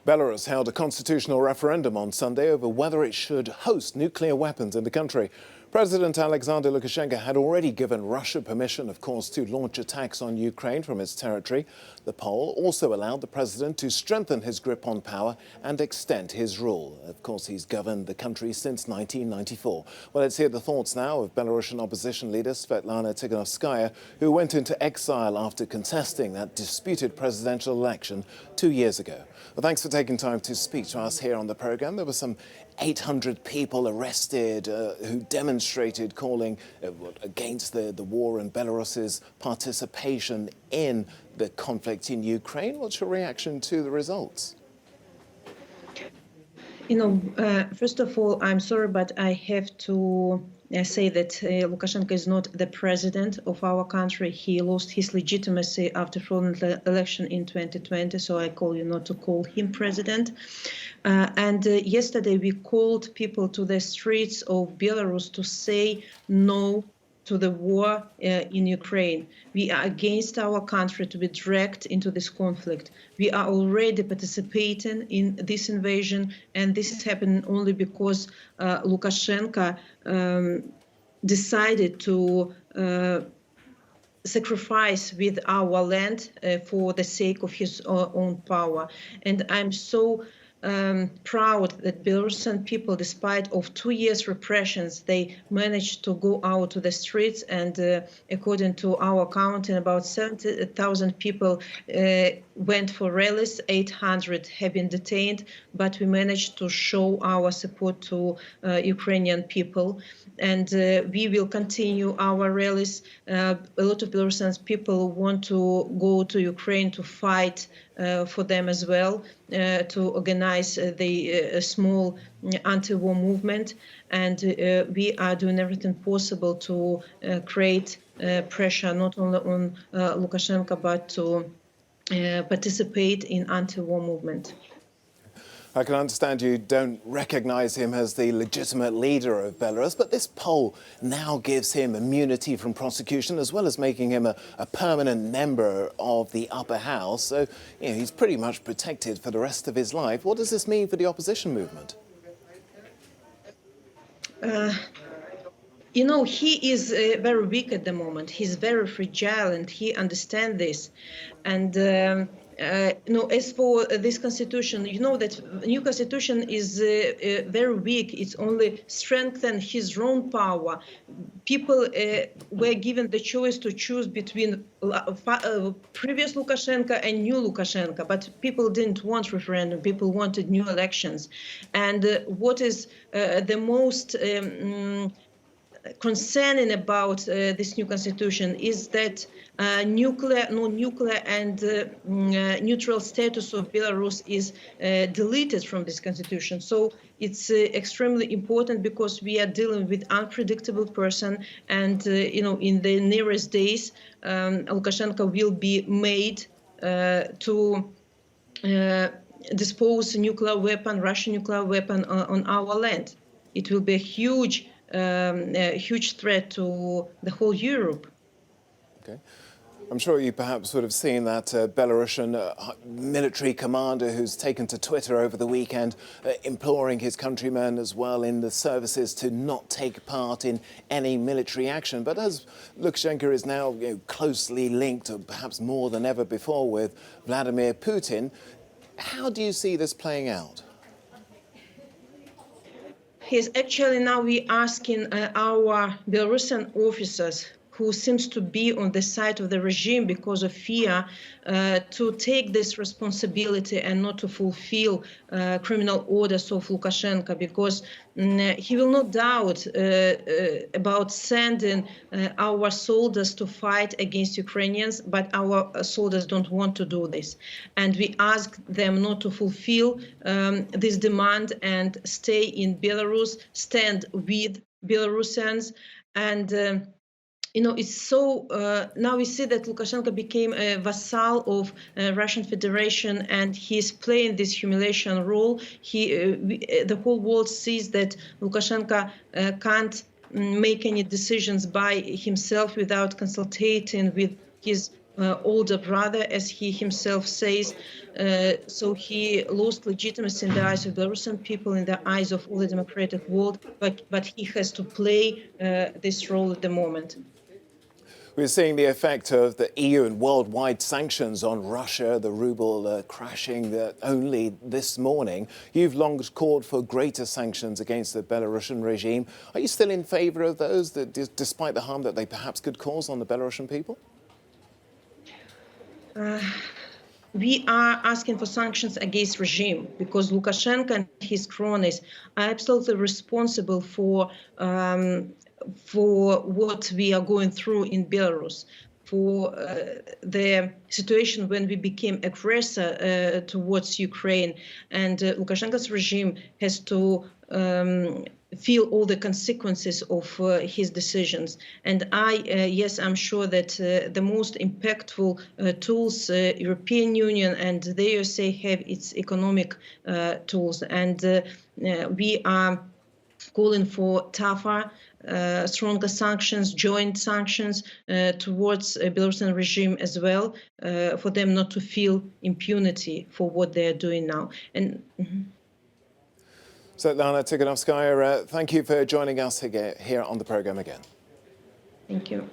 Belarus held a constitutional referendum on Sunday over whether it should host nuclear weapons in the country. President Alexander Lukashenko had already given Russia permission, of course, to launch attacks on Ukraine from its territory. The poll also allowed the president to strengthen his grip on power and extend his rule. Of course, he's governed the country since 1994. Well, let's hear the thoughts now of Belarusian opposition leader Sviatlana Tsikhanouskaya, who went into exile after contesting that disputed presidential election 2 years ago. Well, thanks for taking time to speak to us here on the programme. There were some 800 people arrested who demonstrated calling against the war and Belarus's participation in the conflict in Ukraine. What's your reaction to the results? First of all, I'm sorry, but I have to say that Lukashenko is not the president of our country. He lost his legitimacy after fraudulent election in 2020, so I call you not to call him president. And yesterday we called people to the streets of Belarus to say no to the war in Ukraine. We are against our country to be dragged into this conflict. We are already participating in this invasion, and this is happening only because Lukashenko decided to sacrifice with our land for the sake of his own power. And I'm so proud that Belarusian people, despite of 2 years repressions, they managed to go out to the streets, and according to our counting, about 70,000 people went for rallies. 800 have been detained, but we managed to show our support to Ukrainian people, and we will continue our rallies. A lot of Belarusian people want to go to Ukraine to fight for them as well, to organize the small anti-war movement, and we are doing everything possible to create pressure not only on Lukashenko but to participate in anti-war movement. I can understand you don't recognize him as the legitimate leader of Belarus, but this poll now gives him immunity from prosecution as well as making him a permanent member of the upper house. So, he's pretty much protected for the rest of his life. What does this mean for the opposition movement? He is very weak at the moment. He's very fragile, and he understands this. And as for this constitution, that new constitution is very weak. It's only strengthened his own power. People were given the choice to choose between previous Lukashenko and new Lukashenko, but people didn't want referendum. People wanted new elections. And what is the most concerning about this new constitution is that nuclear, non-nuclear and neutral status of Belarus is deleted from this constitution. So it's extremely important because we are dealing with unpredictable person, and in the nearest days, Lukashenko will be made to dispose nuclear weapon, Russian nuclear weapon on our land. It will be a huge threat to the whole Europe. Okay. I'm sure you perhaps would have seen that Belarusian military commander who's taken to Twitter over the weekend imploring his countrymen as well in the services to not take part in any military action. But as Lukashenko is now closely linked, perhaps more than ever before, with Vladimir Putin, how do you see this playing out? Yes, actually now we're asking our Belarusian officers who seems to be on the side of the regime because of fear to take this responsibility and not to fulfill criminal orders of Lukashenko, because he will not doubt about sending our soldiers to fight against Ukrainians, but our soldiers don't want to do this. And we ask them not to fulfill this demand and stay in Belarus, stand with Belarusians. And it's so, now we see that Lukashenko became a vassal of Russian Federation, and he's playing this humiliation role. The whole world sees that Lukashenko can't make any decisions by himself without consulting with his older brother, as he himself says. So he lost legitimacy in the eyes of Belarusian people, in the eyes of all the democratic world, but he has to play this role at the moment. We're seeing the effect of the EU and worldwide sanctions on Russia, the ruble crashing only this morning. You've long called for greater sanctions against the Belarusian regime. Are you still in favour of those, despite the harm that they perhaps could cause on the Belarusian people? We are asking for sanctions against regime because Lukashenko and his cronies are absolutely responsible for what we are going through in Belarus, for the situation when we became aggressor towards Ukraine, and Lukashenko's regime has to feel all the consequences of his decisions. And yes, I'm sure that the most impactful tools European Union and the USA have its economic tools, and we are calling for tougher, stronger sanctions, joint sanctions towards the Belarusian regime as well, for them not to feel impunity for what they are doing now. And Sviatlana Tsikhanouskaya, thank you for joining us here on the programme again. thank you.